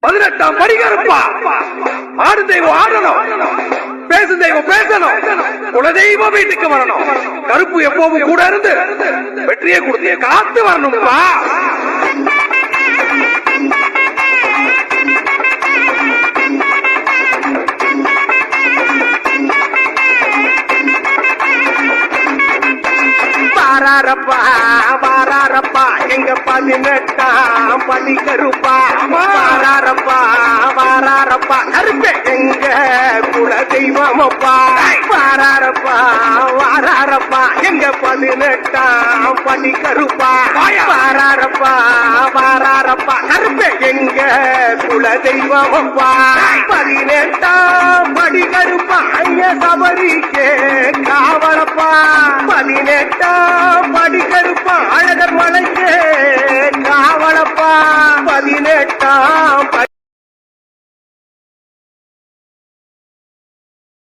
18ஆம் படி கருப்பா. ஆடும் தெய்வம் ஆடணும், பேசும் தெய்வம் பேசணும், குலதெய்வம் வீட்டுக்கு வரணும். கருப்பு எப்பவும் கூட இருந்து வெற்றியை கொடுத்து காத்து வரணும்பா. வாராரப்பா வாராரப்பா எங்க 18ஆம் படி கருப்பா. வாராரப்பா வாராரப்பா கருப்பே எங்க குல தெய்வமப்பா. வாராரப்பா வாராரப்பா எங்க 18ஆம் படி கருப்பா. வாராரப்பா வாராரப்பா கருப்பே எங்க குல தெய்வமப்பா. 18ஆம் படி கருப்பா ஐய சபரிக்கே காவலப்பா. 18ஆம் படி கருப்பா அழகர் மலைக்கே காவலப்பா. 18ஆம்